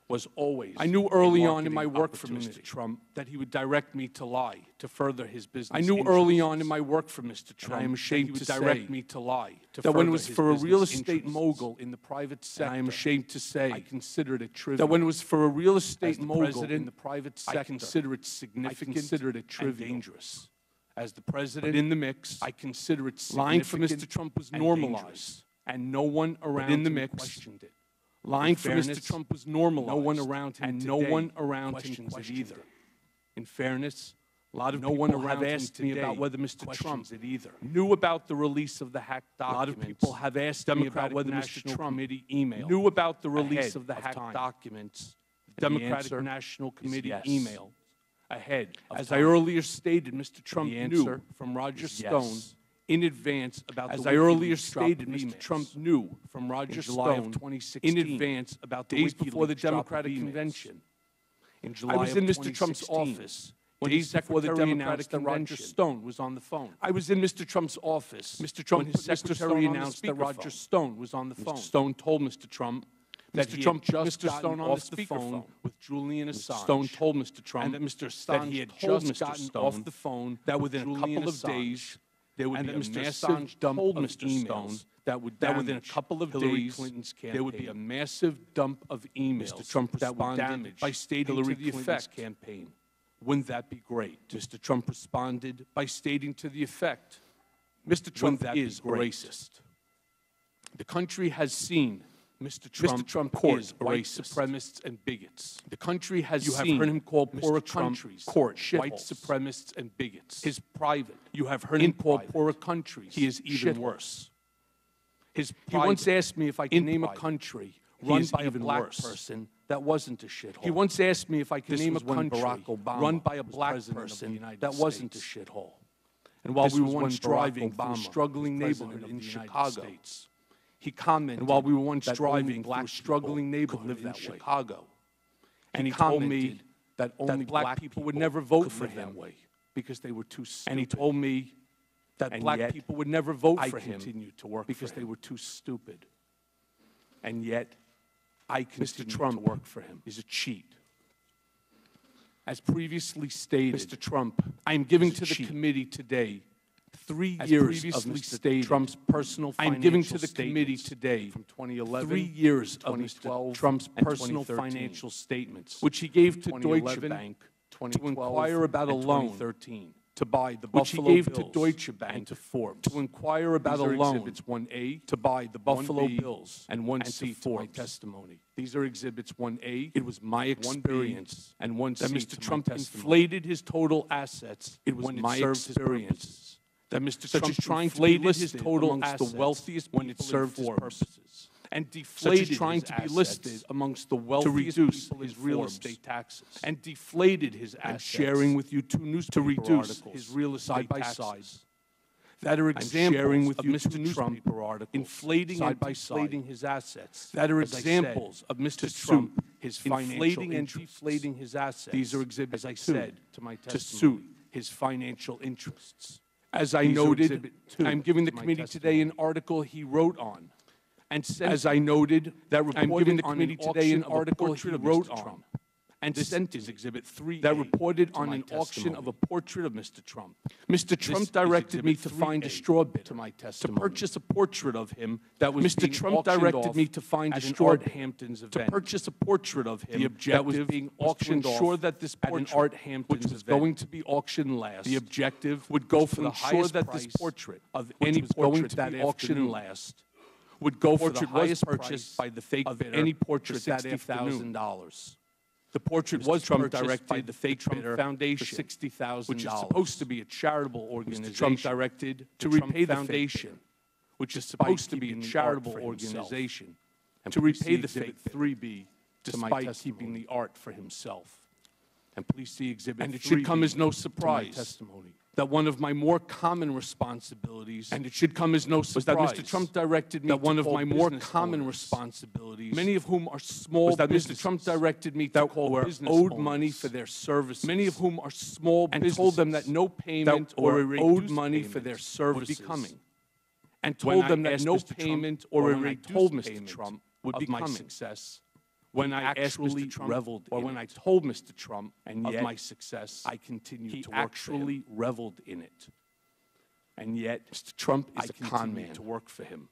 was always I knew early on in my work for Mr. Trump that he would direct me to lie to further his business I knew early on in my work for Mr. Trump I am ashamed to direct me to lie that when it was for a real estate mogul in the private sector I am ashamed to say I considered it trivial. That when it was for a real estate mogul in the private sector I consider it significant and dangerous. As the president in the mix, I consider it significant. Lying for Mr. Trump was normalized, and no one around in the mix questioned it. Lying for Mr. Trump was normalized. No one around him and no one around him questioned it either. In fairness, a lot of people have asked me about whether Mr. Trump knew about the release of the hacked documents. A lot of people have asked me about whether Mr. Trump knew about the release of the hacked documents. The Democratic National Committee email ahead. As I earlier stated, Mr. Trump knew from Roger Stone in advance about as I earlier stated, Mr. Trump knew from Roger Stone in advance about days before the Democratic convention. In July I was in Mr. Trump's office when days before the Democratic convention. Roger Stone was on the phone. I was in Mr. Trump's office. Mr. Trump, his secretary announced that Roger Stone was on the phone. Mr. Stone told Mr. Trump that Mr. Trump just gotten off the phone with Julian Assange. Stone told Mr. Trump and that Mr. Assange had just gotten off the phone that within a couple of days there would be a massive dump of emails that would within a couple of days there would be a massive dump of emails Mr. Trump that would damage by stating Hillary to the effect campaign. Wouldn't that be great? Mr. Trump responded by stating to the effect, Mr. Trump is racist. The country has seen Mr. Trump is white supremacists and bigots. The country has seen. You have heard him call poorer countries white supremacists and bigots. His private. You have heard him call poorer countries. He is even worse. He once asked me if I can name a country run by a black person that wasn't a shithole. He once asked me if I could name a country run by a black person that wasn't a shithole. And while we were once driving through a struggling neighborhood in Chicago, he commented, and while we were once driving through a struggling neighborhood in Chicago, and he told me that only black people would never vote for him because they were too stupid. And he told me that black people would never vote for him because they were too stupid. And yet, I continue to work for him. Is a cheat. As previously stated, Mr. Trump, I am giving to the committee today 3 years of Mr. Trump's personal financial I'm giving to the committee today from 2011 3 years of Mr. Trump's personal financial statements, which he gave to Deutsche Bank to inquire about a loan to buy the Buffalo Bills, which he gave to Deutsche Bank and to Forbes to inquire about a loan exhibits 1A to buy the Buffalo Bills and 1C to my testimony. These are exhibits 1A. It was my experience and 1C that Mr. Trump inflated his total assets. It was my experience that Mr. Trump trying to list his total assets the wealthiest when it served his purposes, and deflated trying to be listed amongst the wealthiest to reduce his real estate taxes, and deflated his assets, sharing with you two newspaper to reduce his real estate taxes. That are examples with you Mr. Trump inflating and deflating his assets. That are examples of Mr. Trump his inflating and deflating his assets. These are exhibits, as I said, to my testimony, to suit his financial interests. As I noted, I'm giving the committee today an article he wrote on. And as I noted, that reported on an auction of a portrait of Mr. Trump. And sent is Exhibit 3 that reported on an auction of a portrait of Mr. Trump. Mr. Trump directed me to find a straw bidder to purchase a portrait of him that was Mr. Trump directed me to find a straw Hamptons event to purchase a portrait of him that was being auctioned off sure that this portrait at an Art Hamptons which was going to be auctioned last. The objective would go for the highest that this portrait of any portrait that auctioned last would go for the highest purchase by the fake bidder any portrait that $60,000. The portrait was Trump directed by the fake Trump Foundation for $60,000, which is supposed to be a charitable organization. Trump directed to repay the Foundation, which is supposed to be a charitable organization, and to repay the fake 3B despite keeping the art for himself. And please see Exhibit 3B. And it should come as no surprise testimony that one of my more common responsibilities, and it should come as no surprise, was that Mr. Trump directed me that one of my more common responsibilities, many of whom are small, was that Mr. Trump directed me to call were owed money for their services, many of whom are small and told them that no payment or owed money for their services would be coming, and told them that no payment or a reduced Mr. Trump would be my success. When I asked Mr. Trump, reveled or when I told Mr. Trump and of my success, I continued to work actually reveled in it. And yet, Mr. Trump is a con man to work for him.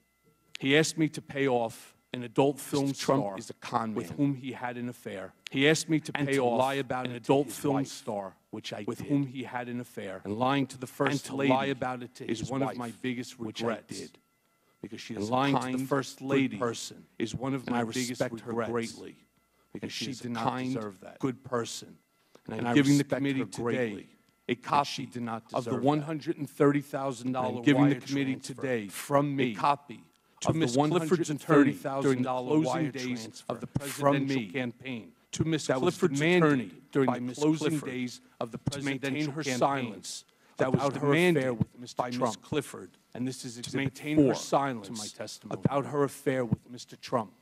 He asked me to pay off an adult film star is a con man with whom he had an affair. He asked me to pay off lie about an adult film star, which I with whom he had an affair. And lying to the first lady lie about it to is one of my biggest regrets. Which I did. Because she is lying to the first lady person is one of my biggest regrets greatly because she did not deserve that good person. And I'm giving the committee today a copy of the $130,000 I'm giving the committee today from me a copy to Ms. Clifford's attorney during the closing days of the presidential campaign. To Ms. Clifford's attorney during the closing days of the presidential campaign. That was her affair with Mr. Trump. Clifford, and this is to maintain her silence to my testimony about her affair with Mr. Trump.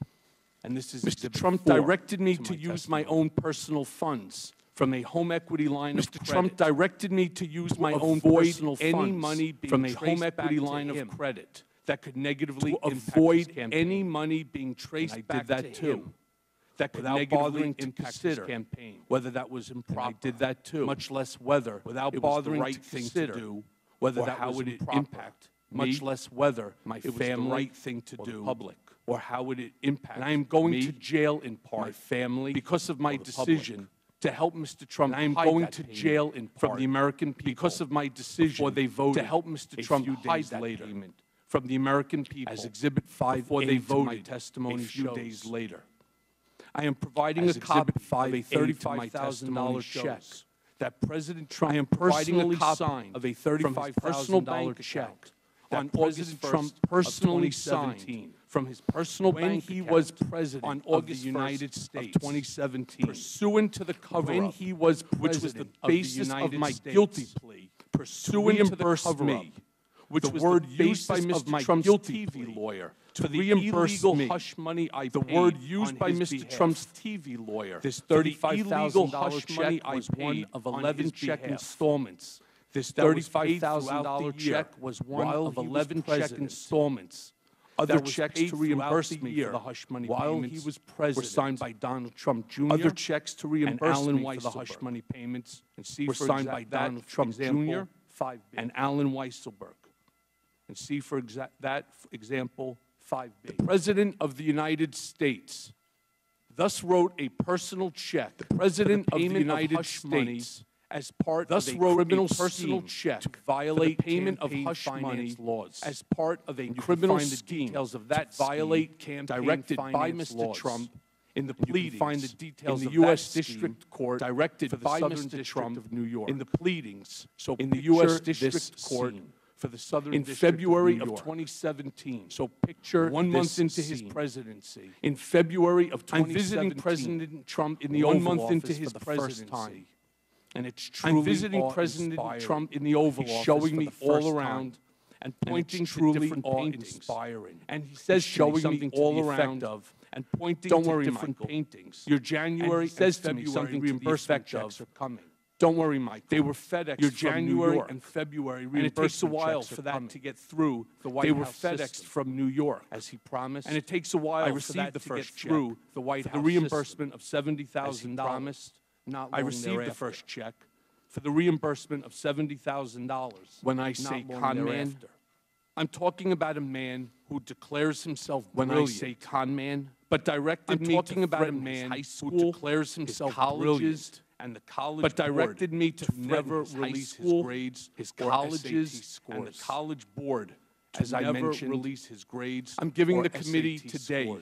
And this is Mr. Trump directed me to use my own personal funds from a home equity line of credit. Mr. Trump directed me to use my own personal funds any money from a home equity line of credit that could negatively avoid any money being traced back to him. That could without bothering to consider campaign, whether that was improper. I did that too. Much less whether, without bothering to consider whether that how would it impact, much less whether my family, the right thing to do, public, or how would it impact. And I am going to jail in part, my family, because of my decision to help Mr. Trump. And I am going to jail in part from the American people because of my decision before they voted to help Mr. Trump hide that payment from the American people as Exhibit 5 before they voted my testimony a few days later. I am providing a copy of a $35,000 check that President Trump personally signed of a $35,000 check that President Trump personally signed from his personal bank when he was president on August 1st of 2017, pursuant to the cover-up, he was which was the basis of my guilty plea, pursuant to the cover-up, which was the used by Mr. Trump's TV lawyer to reimburse me. Hush money I the word used by Mr. Trump's TV lawyer. This $35,000 hush money I was one of 11 check installments. This $35,000 check was one of 11 check installments. Other checks to reimburse me for the hush money while he was president were signed by Donald Trump Jr. Other checks to reimburse me for the hush money payments were signed by Donald Trump Jr. and Alan Weisselberg. And see for that example 5B. The President of the United States thus wrote a personal check. The President of the United States as part of a criminal personal check to violate payment of hush money laws as part of a criminal scheme details of that violate campaign directed by Mr. Trump in the pleadings. Find the details in the U.S. District Court directed by Mr. Trump of New York in the pleadings. So in the U.S. District Court for the Southern in February of 2017. So picture 1 month into his presidency. In February of 2017, I'm visiting President Trump in the Oval Office into his presidency. And it's truly I'm visiting President Trump in the Oval Office showing me all around and pointing to different paintings. And he says showing me all around of and pointing to different paintings. Your January says to me something reimbursement checks are coming. Don't worry, Mike. They were FedEx your January and February reimbursement. And it takes a while for that to get through the White House. They were FedExed from New York, as he promised. And it takes a while for that to get through the White House. The reimbursement of $70,000. I received the first check for the reimbursement of $70,000. When I say con man, I'm talking about a man who declares himself brilliant. When I say con man, but directed me to about a man who declares himself brilliant. And the college but directed me to never release his grades, his colleges, and the college board, as I mentioned, release his grades. I'm giving the committee today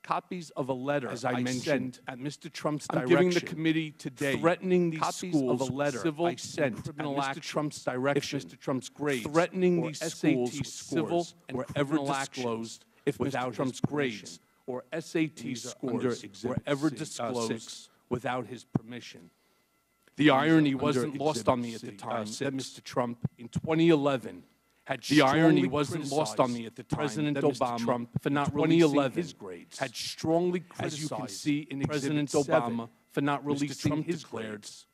copies of a letter, as I mentioned, at Mr. Trump's direction. I'm giving the committee today threatening these schools of a letter civil I sent at Mr. Trump's direction. If Mr. Trump's grades, threatening these schools civil and ever disclosed if without Trump's grades or SAT scores were ever disclosed without his permission. The irony wasn't lost on me at the time that Mr. Trump, in 2011, had the irony wasn't lost on me at the time President Obama, Trump, for not releasing his grades, had strongly criticized, as you can see in President Obama, for not releasing his grades.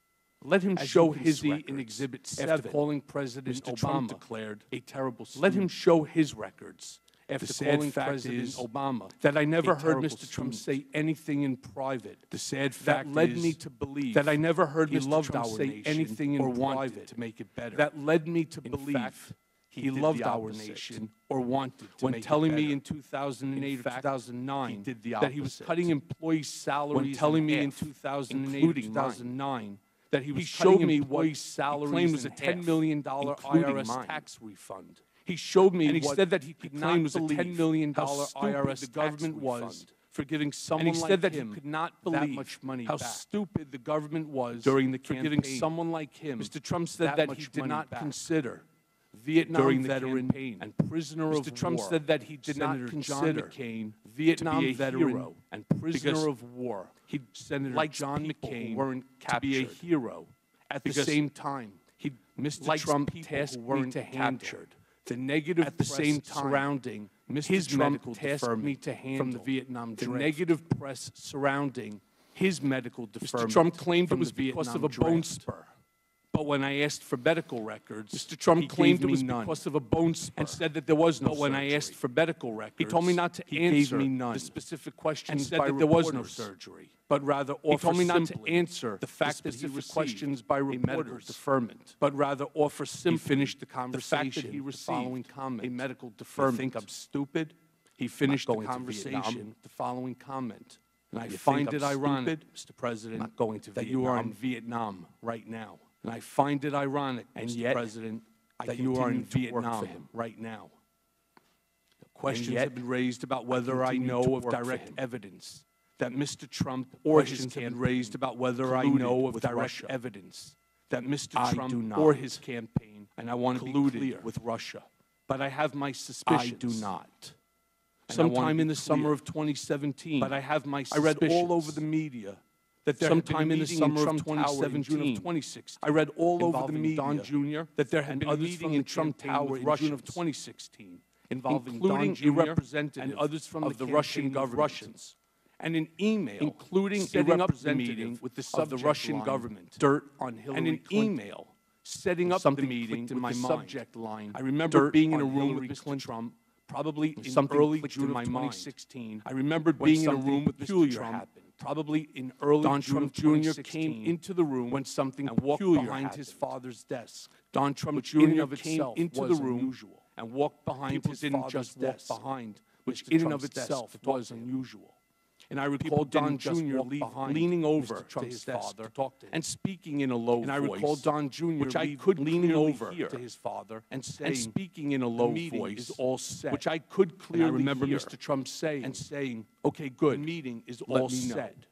Let him show his records in Exhibit 7 after calling President Obama declared a terrible student. Let him show his records. After calling President Obama, that I never heard Mr. Trump say anything in private. The sad fact that led me to believe that I never heard Mr. Trump say anything in private to make it better. That led me to believe he loved our nation or wanted to make it better. When telling me in 2008 or 2009 that he was cutting employees' salaries, when telling me in 2008 or 2009 that he was cutting employees' salaries, he claimed was a $10 million IRS tax refund. He showed me, and he said that he could not believe was a $10 million IRS the government was for giving someone like him, and he said that he could not believe that much money how stupid the government was during the campaign for giving someone like him. Mr. Trump said that he did not consider Vietnam veteran and prisoner of war. Mr. Trump said that he did not consider Vietnam veteran and prisoner of war. He like John McCain weren't to be a hero. At the same time, Mr. Trump tasked me to captured. The negative at the same time surrounding his medical deferment from the Vietnam draft. The negative press surrounding his medical deferment. Mr. Trump claimed it was because of a bone spur. But when I asked for medical records, Mr. Trump claimed it was because of a bone spur and said that there was no surgery. But when I asked for medical records, he told me not to answer the specific questions and said that there was no surgery, but rather offer he told me not to answer the fact that he received questions by reporters deferment, but rather offer simply he finished the conversation. The fact that he received the following comment, a medical deferment. You think I'm stupid? He finished the conversation, the following comment. And I find it ironic, Mr. President, that you are in Vietnam right now. And I find it ironic, Mr. President, that you are in Vietnam right now. Questions have been raised about whether I know of direct evidence that Mr. Trump or his campaign have been raised about whether I know of direct evidence that Mr. Trump or his campaign, and I want to be clear, with Russia. But I have my suspicions. I do not. Sometime in the summer of 2017, but I have my suspicions. I read all over the media that there sometime in the summer of 2017, June of 2016, I read all over the media Don Jr. that there had been a meeting in Trump Tower in June of 2016 involving Don Jr. and others from the Russian government, and an email including setting up the meeting with the Russian government, dirt on Hillary Clinton, and an email setting up the meeting with the subject line. I remember being in a room with Mr. Trump, probably in early June of 2016. I remembered being in a room with Mr. Trump. Probably in early Don Trump Jr. came into the room when something peculiar behind his father's desk. Don Trump Jr. came into the room and walked behind his father's desk, which in and of itself was unusual. And I recall Don Jr. leaning over to his father and speaking in a low voice. And I recall Don Jr. which I could leaning over to his father and speaking in a low voice, all set, which I could clearly remember Mr. Trump saying, "Okay, good, the meeting is all set."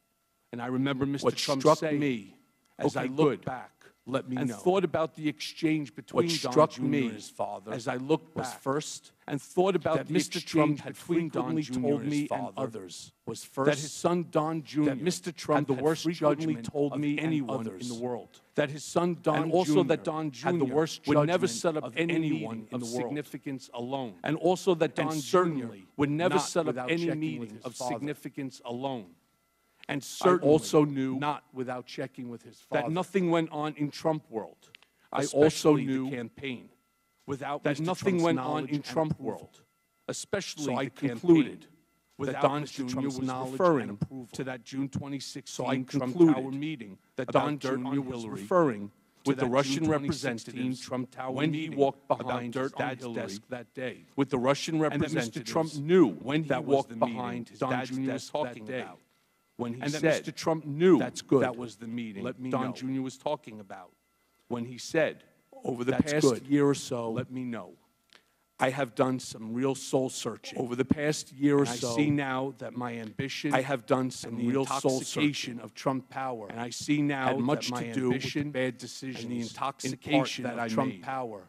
And I remember Mr. Trump saying, me as I looked back, let me know. And thought about the exchange between Don Jr. and his father as I looked back first, and thought about that Mr. Trump had frequently told me and others was first that his son Don Jr. that Mr. Trump had the worst judgment told me anyone in the world. That his son Don Jr. also that Don Jr. had the worst judgment would never set up anyone of significance alone. And also that Don Jr. would never set up any meeting of significance alone. And certainly also knew, not without checking with his father, that nothing went on in Trump world. I also knew the campaign without that nothing went on in Trump world, especially so I concluded that Don Jr. was referring to that June 2016 Trump Tower meeting that Don Jr. was referring with the Russian representative Trump Tower when he walked behind his dad's desk that day. With the Russian representative, Mr. Trump knew when he walked behind his dad's desk that day. When he said, Mr. Trump knew that's good. That was the meeting Don Jr. was talking about. When he said, over the past year or so, let me know. I have done some real soul searching. Over the past year or so, I see now that my ambition, I have done some real soul searching of Trump power. And I see now had much that my to do ambition, with the bad decisions, and the intoxication that of Trump power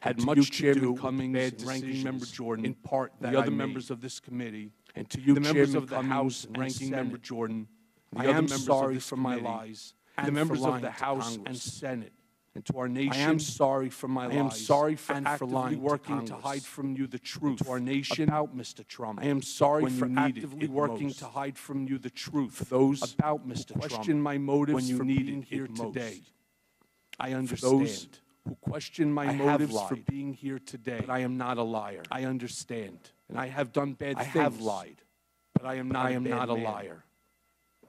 had much to do with bad decisions, Ranking Member Jordan, in part that the other members of this committee, and to you, the members of the House and Ranking Member Jordan, I am sorry for my lies, and the members of the House and Senate. And to our nation, I am sorry for my lies. I am sorry for actively working to hide from you the truth to our nation about Mr. Trump. I am sorry for actively working to hide from you the truth for those about Mr. Trump. Question my motives for being here today. I understand. Those who question my motives for being here today, but I am not a liar. I understand, and I have done bad things. I have lied, but I am not a liar.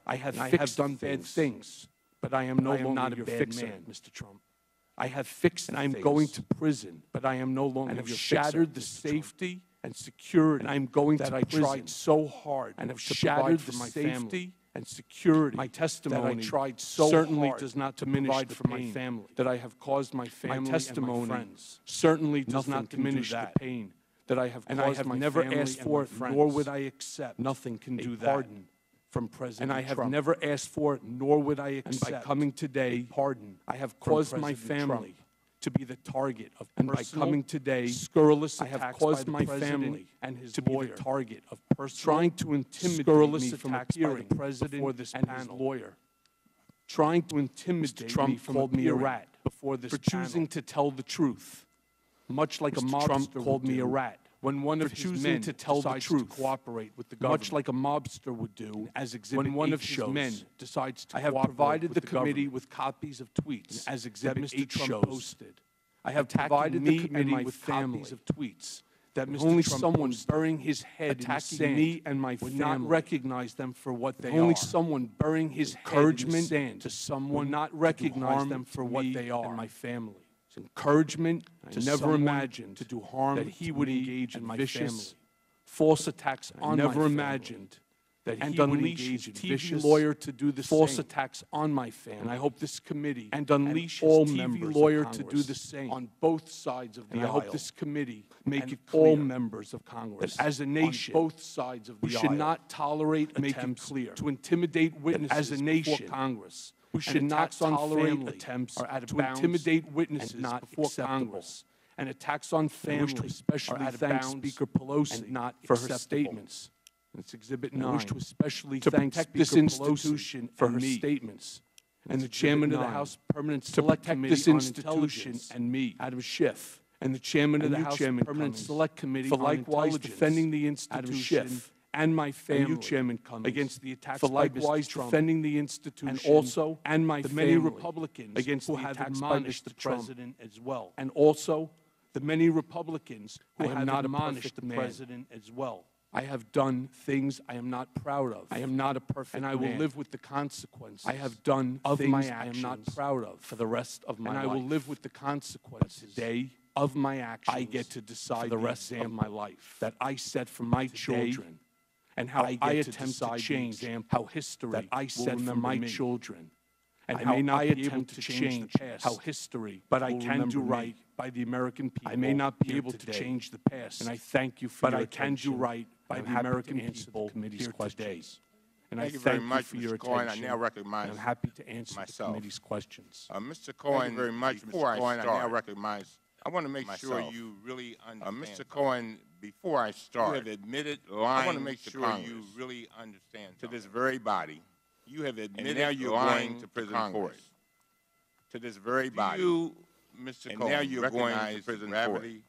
I have done bad things, but I am no longer your fixer, Mr. Trump. I have fixed and I'm going to prison, but I am no longer your fixer. And have shattered the safety and security, and I'm going that I tried so hard and have shattered the safety and security. My testimony that I tried so certainly hard does not diminish the pain my family that I have caused my family. My testimony and my friends certainly does not diminish the pain that I have caused my family. And I have never asked for it, nor would I accept. Nothing can do that. Pardon from President Trump. And I have never asked for it, nor would I accept. And by coming today, pardon, I have caused my family to be the target of personal, and by coming today, scurrilous attacks. I have caused my family and his to lawyer be the target of personal, trying to intimidate me from appearing the president before this and panel. His lawyer, trying to intimidate Trump me from called me a rat before this for panel. Choosing to tell the truth, much like Mr. a mobster Trump called me a rat. When one of his men to tell the truth, to cooperate with the government, much like a mobster would do, as Exhibit when one of his men decides to I have provided the committee with copies of tweets, as Exhibit 8 Trump posted. I have provided the committee with copies of tweets that Mr. Only Trump someone burying his head attacking me and my family would not recognize them for what they are. Only someone burying his encouragement head in the sand to someone would not recognize them for what they are. And my family. Encouragement to never imagine to do harm that he would engage in vicious, false attacks on my family. Never imagined that he would engage in vicious lawyer to do the false attacks on my family. And I hope this committee and unleash all members lawyer to do the same on both sides of the aisle. I hope this committee make it clear all members of Congress that as a nation, on both sides of the aisle, we should not tolerate attempts to intimidate witnesses as a nation before Congress. We should not tolerate attempts to intimidate witnesses before Congress. And attacks on family, especially thank Speaker Pelosi not for her statements. It's Exhibit 9. I wish to especially thank this institution for her statements. And the chairman of the House Permanent Select Committee on Intelligence and me, Adam Schiff. And the chairman of the House Permanent Select Committee for likewise defending the institution and my family, and you, Chairman Cummings, against the attacks for likewise defending the institution, and also and my the many Republicans against who have admonished the president as well, and also the many Republicans who have not admonished the president as well. I have done things I am not proud of. I am not a perfect man. And I will live with the consequences. I have done of things my actions I am not proud of for the rest of my life. And I will live with the consequences today of my actions. I get to decide for the rest of my life that I set for my children. And how I attempt to change how history that I set for my children. And I may not be able to change the past, how history, but I can do right by the American people. I may not be able to change the past, and I thank you for your attention. But I can do right by the American people here today. And I thank you very much for your attention. I now recognize I'm happy to answer the committee's questions. Mr. Cohen, thank you very much. Before I start, I now recognize. I want to make sure you really understand. Mr. Cohen, before I start, you have admitted lying. I want to make sure you really understand to this very body. You have admitted now you're lying to prison court. To this very body. You, Mr. Cohen, now you're going to prison gravity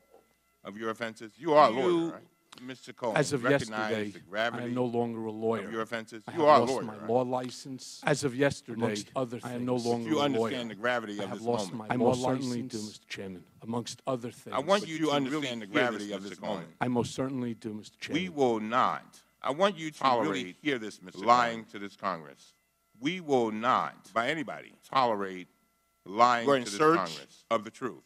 of your offenses. You are a lawyer, right? Mr. Cohen, As of recognize yesterday, the gravity I am no longer a lawyer. of your offenses? I You have are a lost lawyer, my right? law license. As of yesterday, amongst other things, I am no longer You a lawyer. understand the gravity I of have this lost moment. my law license. I most certainly do, Mr. Chairman, amongst other things. I want you to understand the gravity of this moment. I most certainly do, Mr. Chairman. We will not. I want you to really hear this, Mr. lying to this Congress. We will not, by anybody, tolerate lying to this Congress of the truth.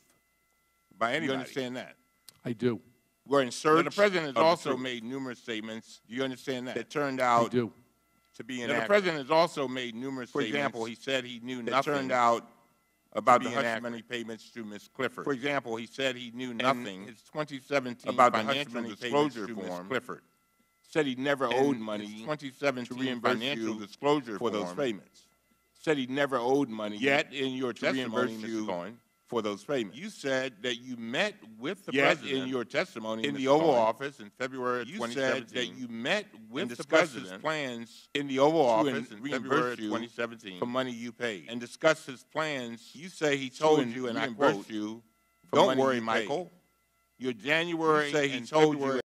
By anybody. You understand that? I do. We're in search. The president has also made numerous statements. Do you understand that? That turned out to be inaccurate. The president has also made numerous statements. For example, he said he knew nothing. That turned out about the hush money payments to Ms. Clifford. For example, he said he knew nothing. His 2017 about the hush money disclosure form. Ms. Clifford said he never owed money. 2017 financial disclosure for those payments. Said he never owed money. Yet in your testimony, Mr. Cohen, for those payments. You said that you met with the president in your testimony in the Oval Office in February of 2017. You said that you met with the president his plans in the Oval Office in February of 2017 for money you paid. And discussed his plans. You say he told you, and I quote you, "Don't worry, Michael. Your January and February